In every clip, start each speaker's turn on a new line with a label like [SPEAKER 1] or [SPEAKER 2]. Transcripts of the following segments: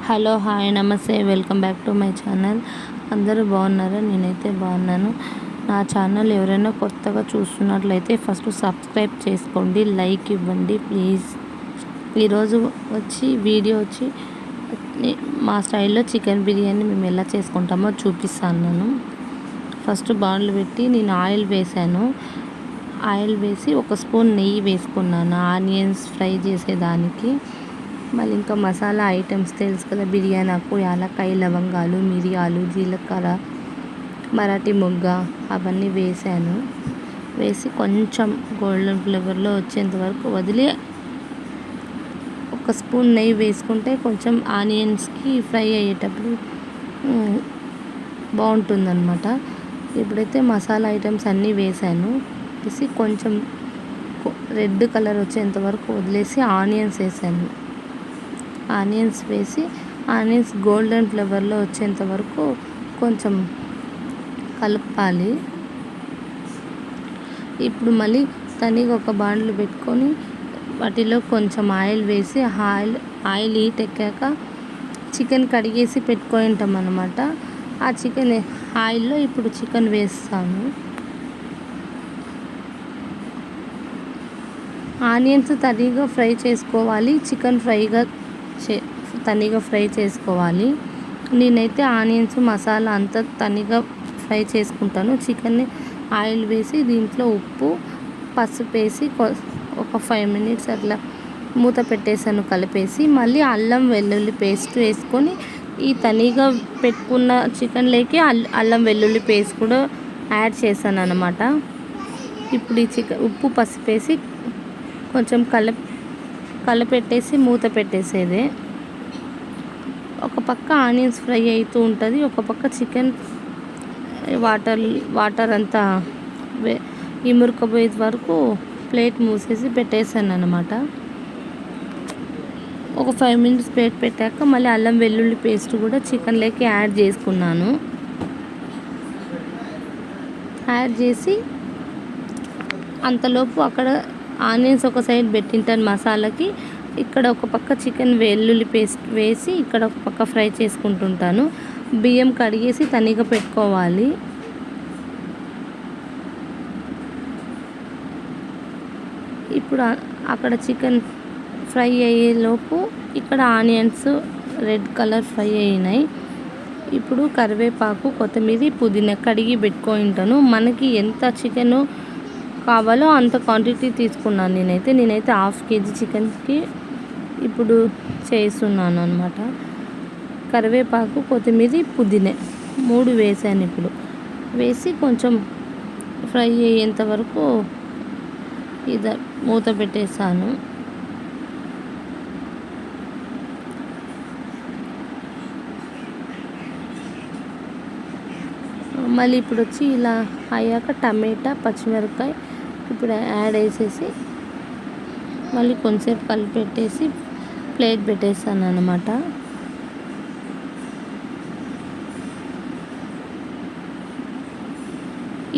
[SPEAKER 1] Hello hi నమస్తే welcome back to my channel. అందరూ బాగున్నారా? నేనైతే బాగున్నాను. నా ఛానల్ ఎవరైనా కొత్తగా చూస్తున్నట్లయితే ఫస్ట్ సబ్స్క్రైబ్ చేసుకోండి, లైక్ ఇవ్వండి ప్లీజ్. ఈరోజు వీడియో వచ్చి మా స్టైల్లో చికెన్ బిర్యానీ మేము ఎలా చేసుకుంటామో చూపిస్తాను. నేను ఫస్ట్ బాండ్లు పెట్టి నేను ఆయిల్ వేసాను. ఆయిల్ వేసి 1 స్పూన్ నెయ్యి వేసుకున్నాను ఆనియన్స్ ఫ్రై చేసేదానికి. మళ్ళీ ఇంకా మసాలా ఐటమ్స్ తెలుసు కదా, బిర్యానీ ఆకు, యాలక్కాయ, లవంగాలు, మిరియాలు, జీలకర్ర, మరాఠీ మొగ్గ అవన్నీ వేసాను. వేసి కొంచెం గోల్డెన్ ఫ్లేవర్లో వచ్చేంత వరకు వదిలి 1 స్పూన్ నెయ్యి వేసుకుంటే కొంచెం ఆనియన్స్కి ఫ్రై అయ్యేటప్పుడు బాగుంటుందన్నమాట. ఇప్పుడైతే మసాలా ఐటమ్స్ అన్నీ వేసాను. వేసి కొంచెం రెడ్ కలర్ వచ్చేంత వరకు వదిలేసి ఆనియన్స్ వేసాను. ఆనియన్స్ వేసి ఆనియన్స్ గోల్డెన్ ఫ్లేవర్లో వచ్చేంత వరకు కొంచెం కలపాలి. ఇప్పుడు మళ్ళీ తనిగా ఒక బాండ్లు పెట్టుకొని వాటిలో కొంచెం ఆయిల్ వేసి ఆయిల్ హీట్ ఎక్కాక చికెన్ కడిగేసి పెట్టుకొని ఉంటాం అన్నమాట. ఆ చికెన్ ఆయిల్లో ఇప్పుడు చికెన్ వేస్తాను. ఆనియన్స్ తనిగా ఫ్రై చేసుకోవాలి, చికెన్ తనిగా ఫ్రై చేసుకోవాలి. నేనైతే ఆనియన్స్ మసాలా అంతా తనిగా ఫ్రై చేసుకుంటాను. చికెన్ని ఆయిల్ వేసి దీంట్లో ఉప్పు, పసుపు వేసి ఒక 5 మినిట్స్ అట్లా మూత పెట్టేసాను కలిపేసి. మళ్ళీ అల్లం వెల్లుల్లి పేస్ట్ వేసుకొని ఈ తనిగా పెట్టుకున్న చికెన్లోకి అల్లం వెల్లుల్లి పేస్ట్ కూడా యాడ్ చేశాను అన్నమాట. ఇప్పుడు ఈ ఉప్పు పసుపు వేసి కొంచెం కలపెట్టేసి మూత పెట్టేసేదే. ఒక పక్క ఆనియన్స్ ఫ్రై అవుతూ ఉంటుంది, ఒక పక్క చికెన్ వాటర్ అంతా ఇమురుకపోయే వరకు ప్లేట్ మూసేసి పెట్టేసాను అన్నమాట. ఒక 5 మినిట్స్ ప్లేట్ పెట్టాక మళ్ళీ అల్లం వెల్లుల్లి పేస్ట్ కూడా చికెన్లోకి యాడ్ చేసుకున్నాను. యాడ్ చేసి అంతలోపు అక్కడ ఆనియన్స్ ఒక సైడ్ పెట్టింటాను మసాలాకి, ఇక్కడ ఒక పక్క చికెన్ వెల్లుల్లి పేస్ట్ వేసి ఇక్కడ ఒక పక్క ఫ్రై చేసుకుంటుంటాను. బియ్యం కడిగేసి తనిగా పెట్టుకోవాలి. ఇప్పుడు అక్కడ చికెన్ ఫ్రై అయ్యేలోపు ఇక్కడ ఆనియన్స్ రెడ్ కలర్ ఫ్రై అయినాయి. ఇప్పుడు కరివేపాకు, కొత్తిమీర, పుదీనా కడిగి పెట్టుకొని ఉంటాను. మనకి ఎంత చికెన్ కావాలో అంత క్వాంటిటీ తీసుకున్నాను. నేనైతే 1/2 kg చికెన్కి ఇప్పుడు చేస్తున్నాను అన్నమాట. కరివేపాకు, కొత్తిమీర, పుదీనా 3 వేసాను. ఇప్పుడు వేసి కొంచెం ఫ్రై అయ్యేంత వరకు మూత పెట్టేసాను. మళ్ళీ ఇప్పుడు ఇలా అయ్యాక టమాటా, పచ్చిమిరపకాయ ఇప్పుడు యాడ్ చేసేసి మళ్ళీ కొంచెంసేపు కలిపెట్టేసి ప్లేట్ పెట్టేసాను అన్నమాట.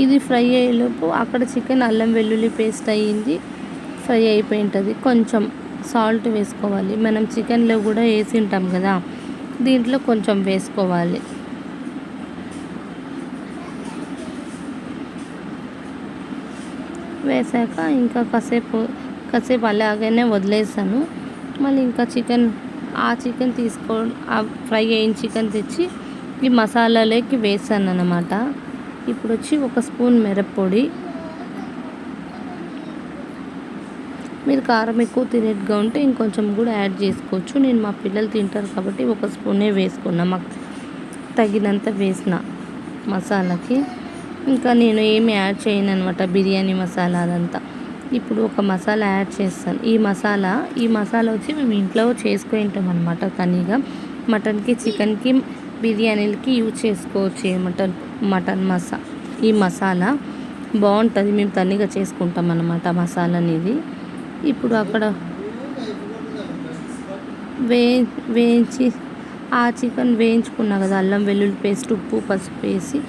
[SPEAKER 1] ఇది ఫ్రై అయ్యేలోపు అక్కడ చికెన్ అల్లం వెల్లుల్లి పేస్ట్ అయ్యింది, ఫ్రై అయిపోయి ఉంటుంది. కొంచెం సాల్ట్ వేసుకోవాలి. మనం చికెన్లో కూడా వేసి ఉంటాం కదా, దీంట్లో కొంచెం వేసుకోవాలి. వేసాక ఇంకా కాసేపు అలాగనే వదిలేసాను. మళ్ళీ ఇంకా చికెన్ ఫ్రై అయిన చికెన్ తెచ్చి ఈ మసాలాలోకి వేసాను అన్నమాట. ఇప్పుడు 1 స్పూన్ మిరప్పొడి. మీరు కారం ఎక్కువ తినేట్టుగా ఉంటే ఇంకొంచెం కూడా యాడ్ చేసుకోవచ్చు. నేను మా పిల్లలు తింటారు కాబట్టి 1 స్పూనే వేసుకున్నా, మాకు తగినంత వేసిన మసాలాకి. ఇంకా నేను ఏమి యాడ్ చేయను అనమాట, బిర్యానీ మసాలా అదంతా. ఇప్పుడు ఒక మసాలా యాడ్ చేస్తాను. ఈ మసాలా వచ్చి మేము ఇంట్లో చేసుకొని ఉంటాం అనమాట. తనిగా మటన్కి, చికెన్కి, బిర్యానీలకి యూజ్ చేసుకోవచ్చు. మటన్ ఈ మసాలా బాగుంటుంది. మేము తనిగా చేసుకుంటాం అన్నమాట మసాలా అనేది. ఇప్పుడు అక్కడ వేయించి ఆ చికెన్ వేయించుకున్నా కదా, అల్లం వెల్లుల్లి పేస్ట్, ఉప్పు, పసుపు వేసి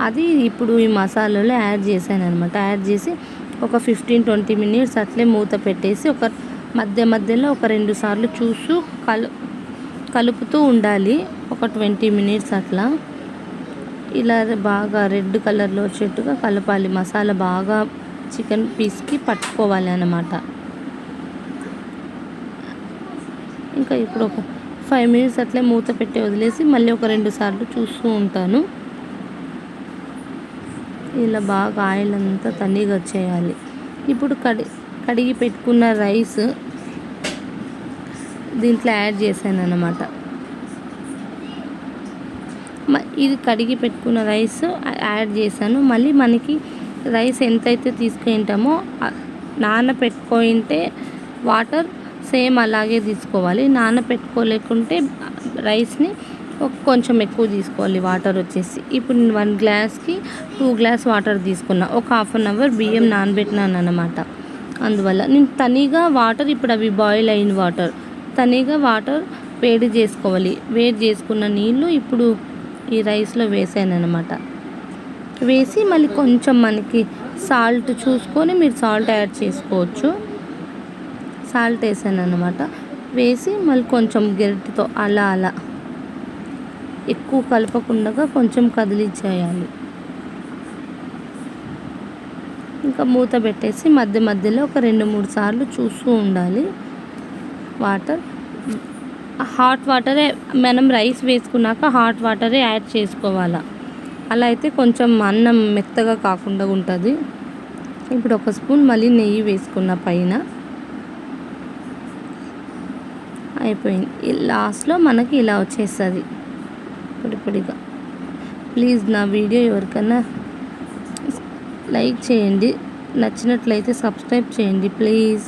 [SPEAKER 1] అది ఇప్పుడు ఈ మసాలాలో యాడ్ చేశాను అనమాట. యాడ్ చేసి ఒక 15-20 మినిట్స్ అట్లే మూత పెట్టేసి మధ్యలో ఒక 2 సార్లు కలుపుతూ ఉండాలి ఒక 20 మినిట్స్ అట్లా. ఇలా బాగా రెడ్ కలర్లో వచ్చేట్టుగా కలపాలి. మసాలా బాగా చికెన్ పీస్కి పట్టుకోవాలి అన్నమాట. ఇంకా ఇప్పుడు ఒక 5 మినిట్స్ అట్లే మూత పెట్టి వదిలేసి మళ్ళీ ఒక 2 సార్లు చూస్తూ ఉంటాను. ఇలా బాగా ఆయిల్ అంతా తన్నీగా వచ్చేయాలి. ఇప్పుడు కడిగి పెట్టుకున్న రైస్ దీంట్లో యాడ్ చేశాను అన్నమాట. ఇది కడిగి పెట్టుకున్న రైస్ యాడ్ చేశాను. మళ్ళీ మనకి రైస్ ఎంతైతే తీసుకుంటామో నానపెట్టుకుంటే వాటర్ సేమ్ అలాగే తీసుకోవాలి. నానపెట్టుకోలేకుంటే రైస్ని కొంచెం ఎక్కువ తీసుకోవాలి వాటర్ వచ్చేసి. ఇప్పుడు నేను 1 గ్లాస్కి 2 గ్లాస్ వాటర్ తీసుకున్నా. ఒక ½ అన్ అవర్ బియ్యం నానబెట్టినాను అన్నమాట. అందువల్ల నేను తనిగా వాటర్, ఇప్పుడు అవి బాయిల్ అయిన వాటర్, తనిగా వాటర్ వేడి చేసుకోవాలి. వేడి చేసుకున్న నీళ్ళు ఇప్పుడు ఈ రైస్లో వేసాను అనమాట. వేసి మళ్ళీ కొంచెం మనకి సాల్ట్ చూసుకొని మీరు సాల్ట్ యాడ్ చేసుకోవచ్చు. సాల్ట్ వేసాను అనమాట. వేసి మళ్ళీ కొంచెం గరిటెతో అలా ఎక్కువ కలపకుండా కొంచెం కదిలించేయాలి. ఇంకా మూత పెట్టేసి మధ్య మధ్యలో ఒక 2-3 సార్లు చూస్తూ ఉండాలి. హాట్ వాటరే మనం రైస్ వేసుకున్నాక హాట్ వాటరే యాడ్ చేసుకోవాలా. అలా అయితే కొంచెం అన్నం మెత్తగా కాకుండా ఉంటుంది. ఇప్పుడు ఒక స్పూన్ మళ్ళీ నెయ్యి వేసుకున్న పైన. అయిపోయింది. లాస్ట్లో మనకి ఇలా వచ్చేస్తుంది పొడిగా. ప్లీజ్ నా వీడియో ఎవరికైనా లైక్ చేయండి, నచ్చినట్లయితే సబ్స్క్రైబ్ చేయండి ప్లీజ్.